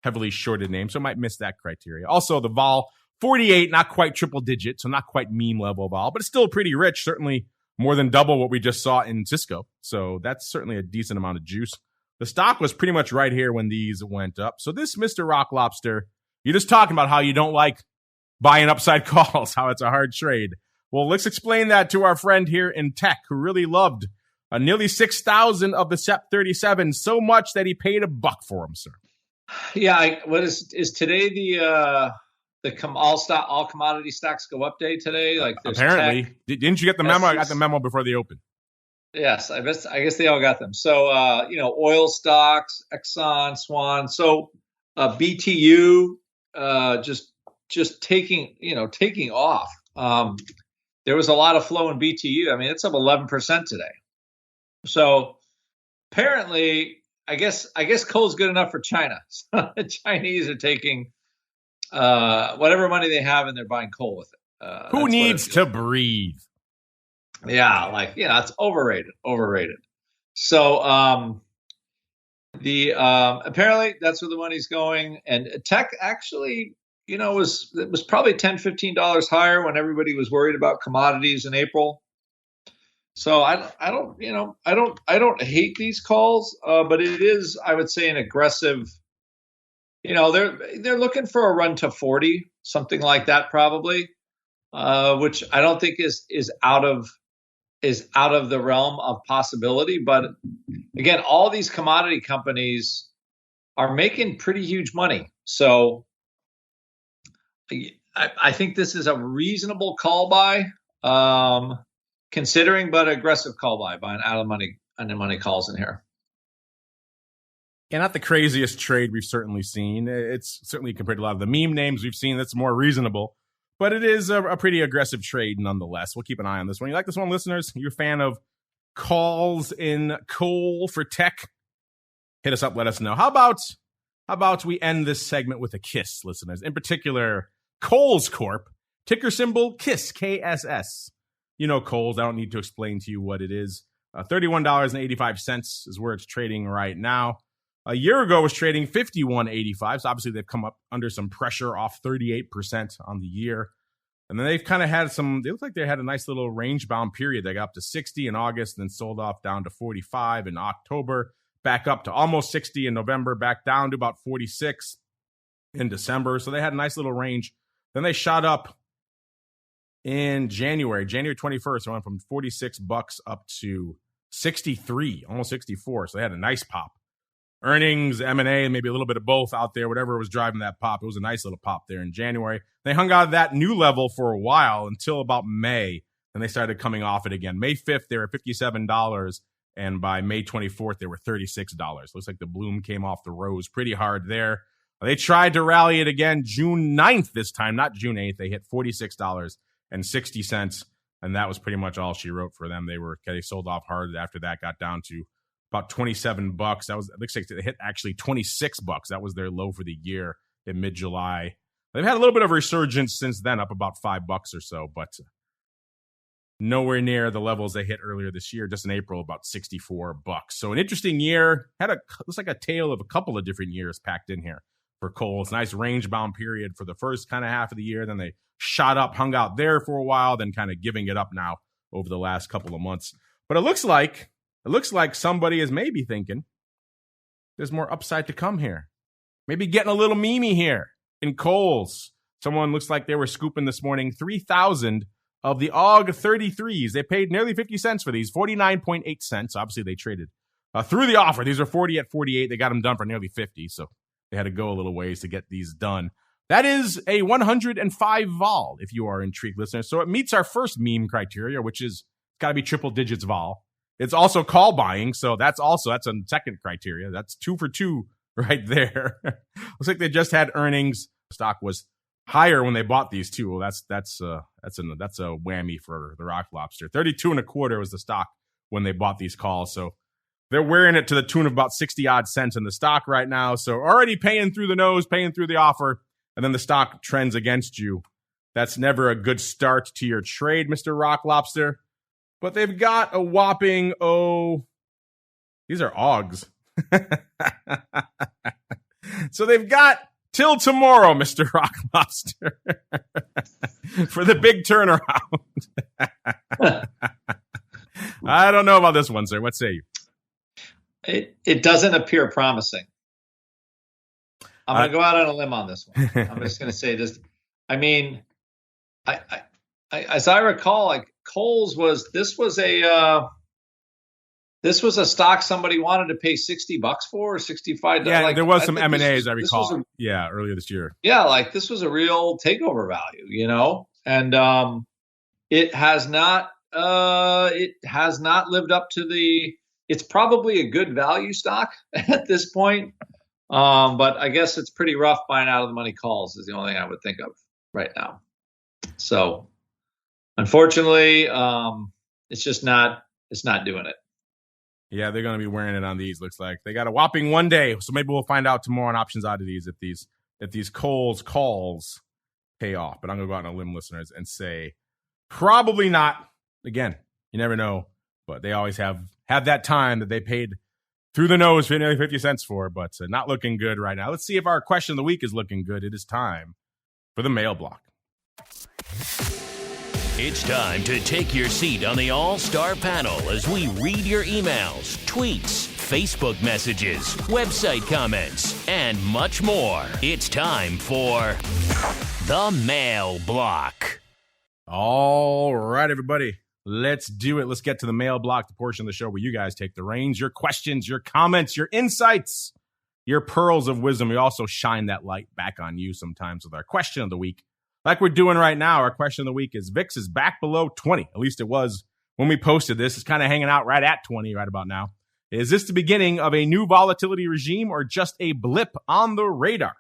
[SPEAKER 2] heavily shorted name, so I might miss that criteria. Also, the vol, 48, not quite triple digit, so not quite meme level vol, but it's still pretty rich, certainly more than double what we just saw in Cisco. So that's certainly a decent amount of juice. The stock was pretty much right here when these went up. So this Mr. Rock Lobster, you're just talking about how you don't like buying upside calls, how it's a hard trade. Well, let's explain that to our friend here in TECK who really loved nearly 6,000 of the SEP 37 so much that he paid $1 for them, sir.
[SPEAKER 3] Yeah, what is today the all commodity stocks go up day today? Like
[SPEAKER 2] apparently,
[SPEAKER 3] TECK,
[SPEAKER 2] didn't you get the memo? I got the memo before they opened.
[SPEAKER 3] Yes, I guess they all got them. So oil stocks, Exxon, Swan. So BTU just taking off. There was a lot of flow in BTU. I mean, it's up 11% today. So apparently, I guess coal's good enough for China. So the Chinese are taking whatever money they have and they're buying coal with it.
[SPEAKER 2] Who needs to breathe?
[SPEAKER 3] Yeah, it's overrated. So apparently that's where the money's going. And TECK actually, it was probably $10-15 higher when everybody was worried about commodities in April. So I don't hate these calls, but it is, I would say, an aggressive. They're looking for a run to 40, something like that, probably, which I don't think is out of the realm of possibility. But again, all these commodity companies are making pretty huge money, so I think this is a reasonable call buy, considering, but aggressive call buy, buying out of money calls in here.
[SPEAKER 2] Yeah, not the craziest trade we've certainly seen. It's certainly, compared to a lot of the meme names we've seen, that's more reasonable. But it is a pretty aggressive trade nonetheless. We'll keep an eye on this one. You like this one, listeners? You're a fan of calls in coal for TECK? Hit us up, let us know. How about we end this segment with a kiss, listeners? In particular, Kohl's Corp, ticker symbol KISS, KSS. You know Kohl's. I don't need to explain to you what it is. $31.85 is where it's trading right now. A year ago, it was trading $51.85. So obviously, they've come up under some pressure off 38% on the year. And then they've kind of had they look like they had a nice little range-bound period. They got up to 60 in August, then sold off down to 45 in October, back up to almost 60 in November, back down to about 46 in December. So they had a nice little range. Then they shot up in January 21st. It went from $46 up to 63, almost 64. So they had a nice pop. Earnings, M&A, maybe a little bit of both out there, whatever was driving that pop. It was a nice little pop there in January. They hung out at that new level for a while until about May. Then they started coming off it again. May 5th, they were $57. And by May 24th, they were $36. Looks like the bloom came off the rose pretty hard there. They tried to rally it again June 9th this time, not June 8th. They hit $46.60. And that was pretty much all she wrote for them. They sold off hard after that, got down to about $27. That was, it looks like they hit actually $26. That was their low for the year in mid-July. They've had a little bit of resurgence since then, up about $5 or so, but nowhere near the levels they hit earlier this year, just in April, about $64. So an interesting year. Looks like a tale of a couple of different years packed in here for coal. It's a nice range-bound period for the first kind of half of the year. Then they shot up, hung out there for a while, then kind of giving it up now over the last couple of months. But it looks like somebody is maybe thinking there's more upside to come here. Maybe getting a little memey here in coals. Someone looks like they were scooping this morning 3,000 of the AUG 33s. They paid nearly 50 cents for these, 49.8 cents. Obviously, they traded through the offer. These are 40 at 48. They got them done for nearly 50, so they had to go a little ways to get these done. That is a 105 vol, if you are intrigued, listeners. So it meets our first meme criteria, which is got to be triple digits vol. It's also call buying, so that's a second criteria. That's 2 for 2 right there. Looks like they just had earnings. Stock was higher when they bought these too. Well, that's a whammy for the Rock Lobster. 32.25 was the stock when they bought these calls. So they're wearing it to the tune of about 60 odd cents in the stock right now. So already paying through the nose, paying through the offer, and then the stock trends against you. That's never a good start to your trade, Mr. Rock Lobster. But they've got a whopping, these are AUGs. So they've got till tomorrow, Mr. Rock Lobster, for the big turnaround. I don't know about this one, sir. What say you?
[SPEAKER 3] It doesn't appear promising. I'm going to go out on a limb on this one. I'm just going to say this. I mean, I as I recall, like Kohl's was a stock somebody wanted to pay $60 for, or $65.
[SPEAKER 2] Yeah, there was some M&As, I recall. Earlier this year. Yeah,
[SPEAKER 3] like this was a real takeover value, and it has not lived up to the. It's probably a good value stock at this point, but I guess it's pretty rough buying out of the money calls is the only thing I would think of right now. So, unfortunately, it's just not. It's not doing it.
[SPEAKER 2] Yeah, they're going to be wearing it on these. Looks like they got a whopping 1 day, so maybe we'll find out tomorrow on options oddities if these Kohl's calls pay off. But I'm going to go out on a limb, listeners, and say probably not. Again, you never know, but they always have that time that they paid through the nose for nearly 50 cents for, but not looking good right now. Let's see if our question of the week is looking good. It is time for the mail block.
[SPEAKER 1] It's time to take your seat on the All-Star panel as we read your emails, tweets, Facebook messages, website comments, and much more. It's time for the mail block.
[SPEAKER 2] All right, everybody. Let's do it. Let's get to the mail block, the portion of the show where you guys take the reins, your questions, your comments, your insights, your pearls of wisdom. We also shine that light back on you sometimes with our question of the week. Like we're doing right now, our question of the week is VIX is back below 20. At least it was when we posted this. It's kind of hanging out right at 20 right about now. Is this the beginning of a new volatility regime or just a blip on the radar?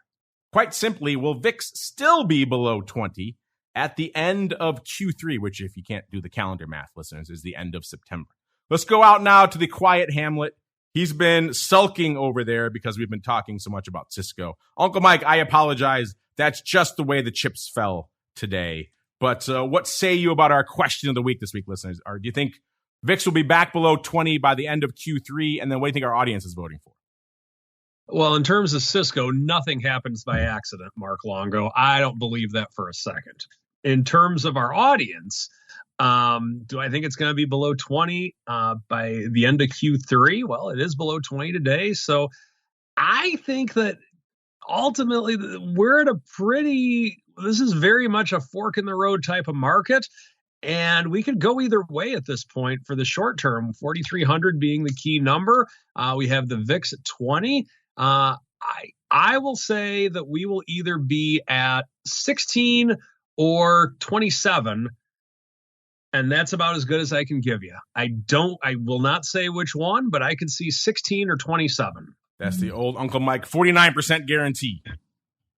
[SPEAKER 2] Quite simply, will VIX still be below 20 at the end of Q3, which, if you can't do the calendar math, listeners, is the end of September. Let's go out now to the quiet Hamlet. He's been sulking over there because we've been talking so much about Cisco. Uncle Mike, I apologize. That's just the way the chips fell today. But what say you about our question of the week this week, listeners? Or do you think VIX will be back below 20 by the end of Q3? And then what do you think our audience is voting for?
[SPEAKER 4] Well, in terms of Cisco, nothing happens by accident, Mark Longo. I don't believe that for a second. In terms of our audience, do I think it's going to be below 20 by the end of Q3? Well, it is below 20 today. So I think that ultimately we're at this is very much a fork in the road type of market. And we could go either way at this point for the short term, 4,300 being the key number. We have the VIX at 20. I will say that we will either be at 16 or 27. And that's about as good as I can give you. I will not say which one, but I can see 16 or 27.
[SPEAKER 2] That's the old Uncle Mike 49% guarantee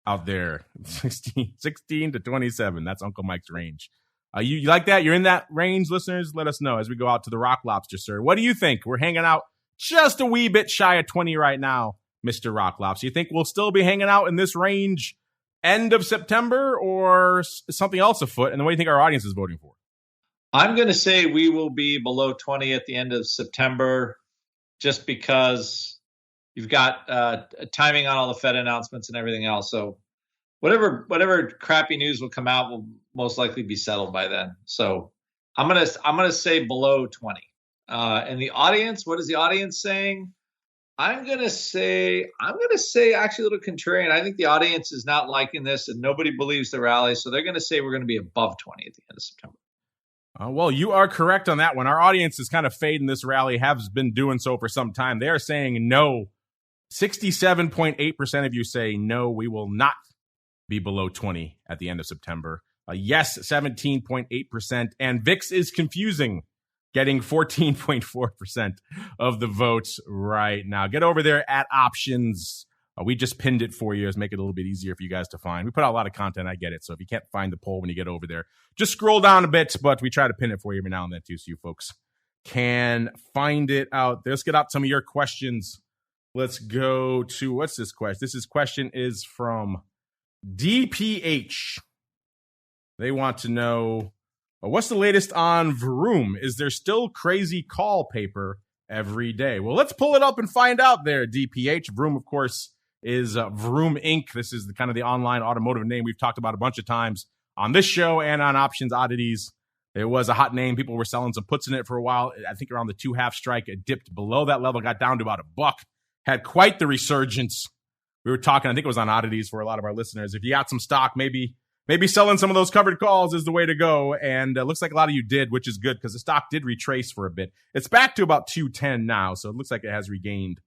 [SPEAKER 2] out there. 16 to 27. That's Uncle Mike's range. You like that? You're in that range, listeners? Let us know as we go out to the Rock Lobster, sir. What do you think? We're hanging out just a wee bit shy of 20 right now, Mr. Rock Lobster. You think we'll still be hanging out in this range end of September, or something else afoot? And then what do you think our audience is voting for?
[SPEAKER 3] I'm going to say we will be below 20 at the end of September, just because you've got timing on all the Fed announcements and everything else. So whatever crappy news will come out will most likely be settled by then. So I'm gonna say below 20. And the audience, what is the audience saying? I'm gonna say actually a little contrarian. I think the audience is not liking this, and nobody believes the rally, so they're gonna say we're gonna be above 20 at the end of September.
[SPEAKER 2] Well, you are correct on that one. Our audience is kind of fading this rally, has been doing so for some time. They are saying no. 67.8% of you say no, we will not be below 20 at the end of September. Yes, 17.8%. And VIX is confusing, getting 14.4% of the votes right now. Get over there at options. We just pinned it for you. Let's make it a little bit easier for you guys to find. We put out a lot of content. I get it. So if you can't find the poll when you get over there, just scroll down a bit, but we try to pin it for you every now and then too, so you folks can find it out there. Let's get out some of your questions. Let's go to, what's this question? This question is from DPH. They want to know, what's the latest on Vroom? Is there still crazy call paper every day? Well, let's pull it up and find out there, DPH. Vroom, of course, is Vroom Inc. This is kind of the online automotive name we've talked about a bunch of times on this show and on Options Oddities. It was a hot name. People were selling some puts in it for a while. I think around the 2.5 strike, it dipped below that level, got down to about $1. Had quite the resurgence. We were talking, I think it was on Oddities for a lot of our listeners. If you got some stock, maybe selling some of those covered calls is the way to go. And it looks like a lot of you did, which is good because the stock did retrace for a bit. It's back to about 210 now, so it looks like it has regained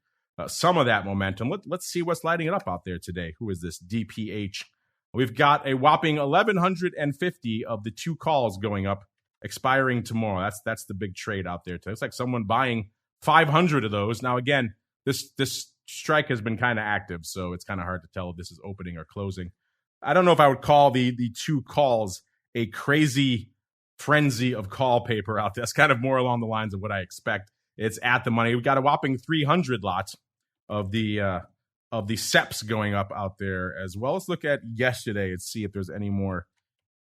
[SPEAKER 2] some of that momentum. Let's see what's lighting it up out there today. Who is this? DPH. We've got a whopping 1,150 of the 2 calls going up, expiring tomorrow. That's the big trade out there. It's like someone buying 500 of those. Now, again, this strike has been kind of active, so it's kind of hard to tell if this is opening or closing. I don't know if I would call the 2 calls a crazy frenzy of call paper out there. That's kind of more along the lines of what I expect. It's at the money. We've got a whopping 300 lots of the SEPs going up out there as well. Let's look at yesterday and see if there's any more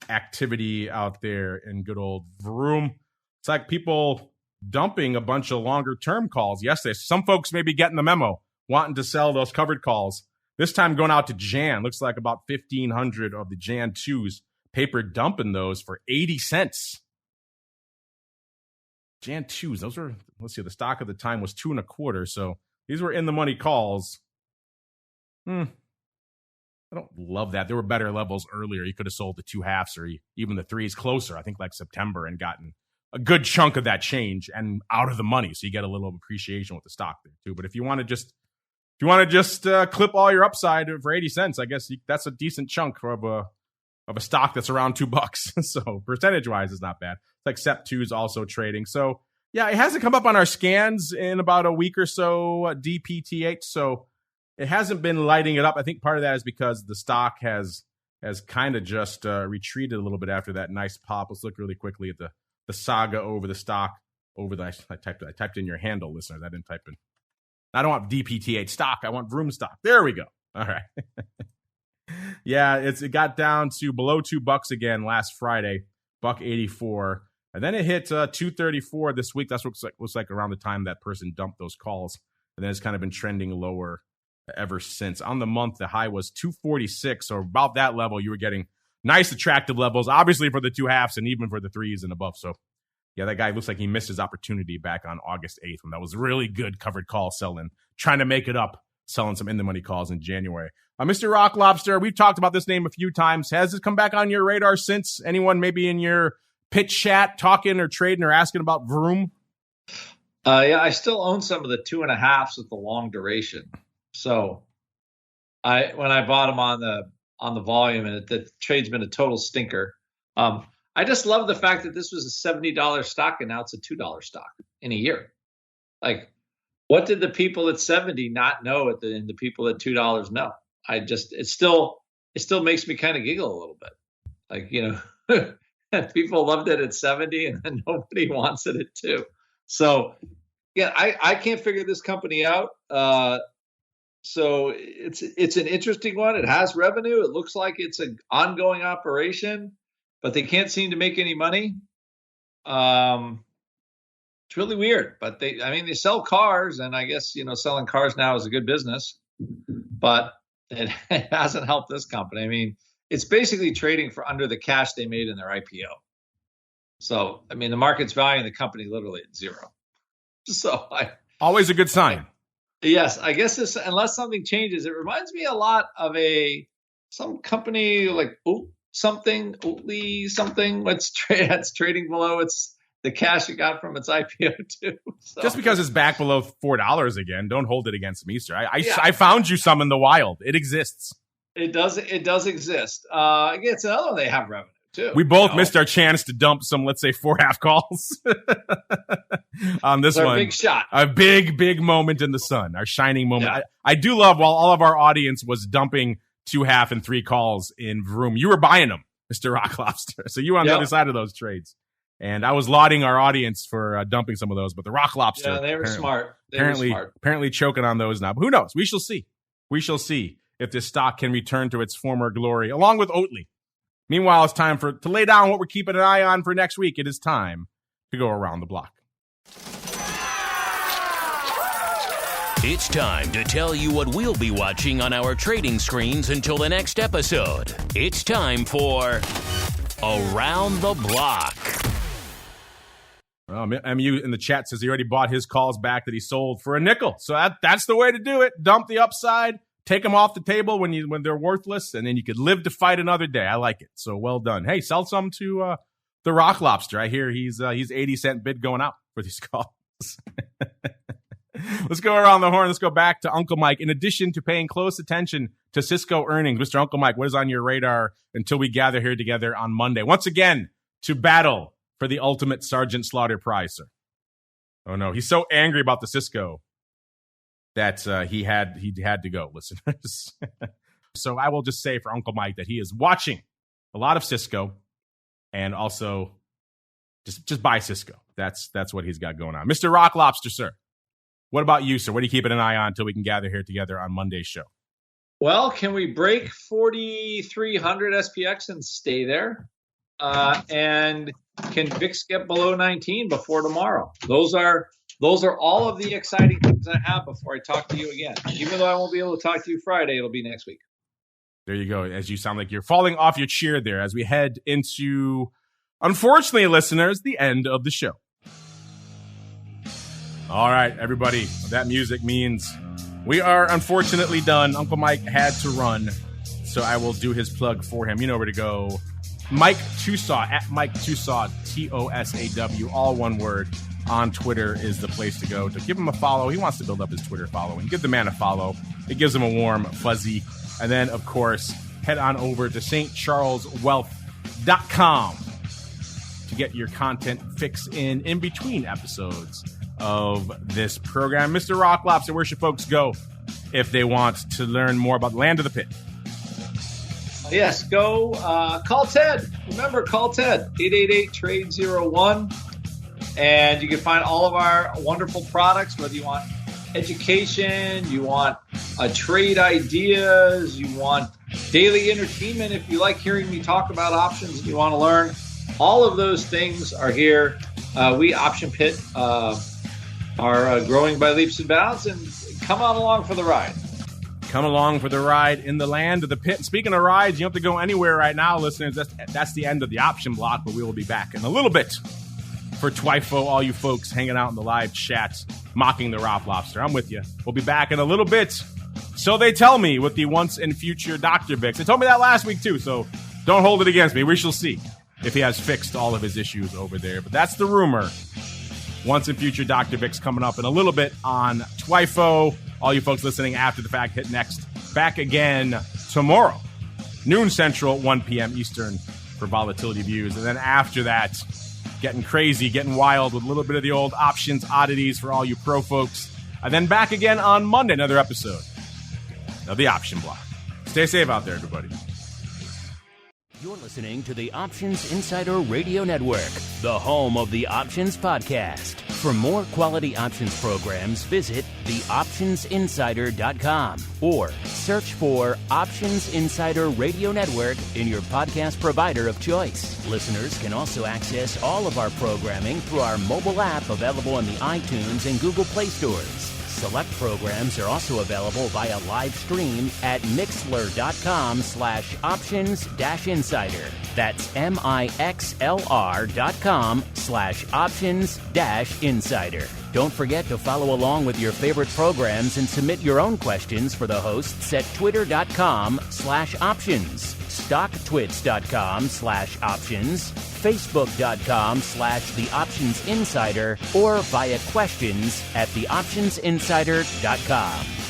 [SPEAKER 2] activity out there in good old Vroom. It's like people dumping a bunch of longer term calls yesterday. Some folks may be getting the memo, wanting to sell those covered calls. This time going out to Jan. Looks like about 1,500 of the Jan 2s. Paper dumping those for 80 cents. Jan 2s. Those were, let's see, the stock at the time was 2.25. So these were in the money calls. I don't love that. There were better levels earlier. You could have sold the 2.5s or even the 3s closer, I think like September, and gotten a good chunk of that change and out of the money. So you get a little appreciation with the stock there too. But if you want to just clip all your upside for 80 cents, I guess that's a decent chunk of a stock that's around $2. So percentage wise, it's not bad. It's like SEP2 is also trading. So yeah, it hasn't come up on our scans in about a week or so, DPTH. So it hasn't been lighting it up. I think part of that is because the stock has kind of just retreated a little bit after that nice pop. Let's look really quickly at the saga over the stock. I typed in your handle, listeners. I didn't type in. I don't want DPTH stock. I want Vroom stock. There we go. All right. Yeah, it got down to below $2 again last Friday, $1.84, and then it hit $2.34 this week. That's what looks like around the time that person dumped those calls, and then it's kind of been trending lower ever since. On the month, the high was $2.46, so about that level, you were getting nice, attractive levels, obviously for the 2.5s and even for the 3s and above. So yeah, that guy looks like he missed his opportunity back on August 8th when that was really good covered call selling, trying to make it up, selling some in-the-money calls in January. Mr. Rock Lobster, we've talked about this name a few times. Has it come back on your radar since? Anyone maybe in your pit chat, talking or trading or asking about Vroom?
[SPEAKER 3] Yeah, I still own some of the 2.5s with the long duration. So when I bought them on the volume, and the trade's been a total stinker. I just love the fact that this was a $70 stock and now it's a $2 stock in a year. Like, what did the people at 70 not know and the people at $2 know? It still makes me kind of giggle a little bit. Like, people loved it at 70 and then nobody wants it at 2. So yeah, I can't figure this company out. So it's an interesting one. It has revenue. It looks like it's an ongoing operation, but they can't seem to make any money. It's really weird, but they sell cars, and I guess, selling cars now is a good business, but it hasn't helped this company. I mean, it's basically trading for under the cash they made in their IPO. So, the market's valuing the company literally at 0. So
[SPEAKER 2] always a good sign.
[SPEAKER 3] Yes, I guess this, unless something changes, it reminds me a lot of some company like something that's trading below the cash it got from its IPO too. So.
[SPEAKER 2] Just because it's back below $4 again, don't hold it against me, sir. I found you some in the wild. It exists.
[SPEAKER 3] It does exist. Again, it's another one they have revenue too.
[SPEAKER 2] We both missed our chance to dump some, let's say, 4.5 calls on this one.
[SPEAKER 3] Big shot.
[SPEAKER 2] A big moment in the sun. Our shining moment. Yeah. I do love, while all of our audience was dumping 2.5 and 3 calls in Vroom, you were buying them, Mr. Rock Lobster. So you were on the other side of those trades. And I was lauding our audience for dumping some of those, but the Rock Lobster,
[SPEAKER 3] they were smart.
[SPEAKER 2] Apparently choking on those now. But who knows? We shall see. We shall see if this stock can return to its former glory, along with Oatly. Meanwhile, it's time to lay down what we're keeping an eye on for next week. It is time to go around the block.
[SPEAKER 1] It's time to tell you what we'll be watching on our trading screens until the next episode. It's time for Around the Block.
[SPEAKER 2] MU in the chat says he already bought his calls back that he sold for a nickel. So that's the way to do it. Dump the upside, take them off the table when they're worthless, and then you could live to fight another day. I like it. So well done. Hey, sell some to the Rock Lobster. I hear he's 80-cent bid going out for these calls. Let's go around the horn. Let's go back to Uncle Mike. In addition to paying close attention to CSCO earnings, Mr. Uncle Mike, what is on your radar until we gather here together on Monday? Once again, to battle for the ultimate Sergeant Slaughter prize, sir. Oh, no. He's so angry about the CSCO that he had to go, listeners. So I will just say for Uncle Mike that he is watching a lot of CSCO and also just buy CSCO. That's what he's got going on. Mr. Rock Lobster, sir. What about you, sir? What are you keeping an eye on until we can gather here together on Monday's show?
[SPEAKER 3] Well, can we break 4,300 SPX and stay there? And can VIX get below 19 before tomorrow? Those are all of the exciting things I have before I talk to you again. Even though I won't be able to talk to you Friday, it'll be next week.
[SPEAKER 2] There you go. As you sound like you're falling off your chair there as we head into, unfortunately, listeners, the end of the show. All right, everybody. That music means we are unfortunately done. Uncle Mike had to run, so I will do his plug for him. You know where to go. Mike Tosaw, at Mike Tosaw, Tosaw, all one word, on Twitter is the place to go. To give him a follow. He wants to build up his Twitter following. Give the man a follow. It gives him a warm, fuzzy. And then, of course, head on over to stcharleswealth.com to get your content fix in between episodes of this program. Mr. Rock Lobster, where should folks go if they want to learn more about the Land of the Pit?
[SPEAKER 3] Yes, go call Ted. Remember, call Ted, 888-TRADE-01. And you can find all of our wonderful products, whether you want education, you want trade ideas, you want daily entertainment. If you like hearing me talk about options and you want to learn, all of those things are here. We, Option Pit, are growing by leaps and bounds, and come on along for the ride.
[SPEAKER 2] Come along for the ride in the Land of the Pit. Speaking of rides, you don't have to go anywhere right now, listeners. That's the end of the option block, but we will be back in a little bit for TWIFO, all you folks hanging out in the live chat, mocking the Rock Lobster. I'm with you. We'll be back in a little bit. So they tell me, with the once and future Dr. Bix. They told me that last week, too, so don't hold it against me. We shall see. if he has fixed all of his issues over there. But that's the rumor. Once and future Dr. Vic's coming up in a little bit on TWIFO. All you folks listening after the fact, hit next. Back again tomorrow, noon Central, 1 p.m. Eastern for volatility views. And then after that, getting crazy, getting wild with a little bit of the old options oddities for all you pro folks. And then back again on Monday, another episode of the Option Block. Stay safe out there, everybody.
[SPEAKER 1] You're listening to the Options Insider Radio Network, the home of the Options Podcast. For more quality options programs, visit theoptionsinsider.com or search for Options Insider Radio Network in your podcast provider of choice. Listeners can also access all of our programming through our mobile app available in the iTunes and Google Play stores. Select programs are also available via live stream at mixlr.com/options-insider. That's mixlr.com/options-insider. Don't forget to follow along with your favorite programs and submit your own questions for the hosts at twitter.com/options, stocktwits.com/options, facebook.com/theoptionsinsider, or via questions at theoptionsinsider.com.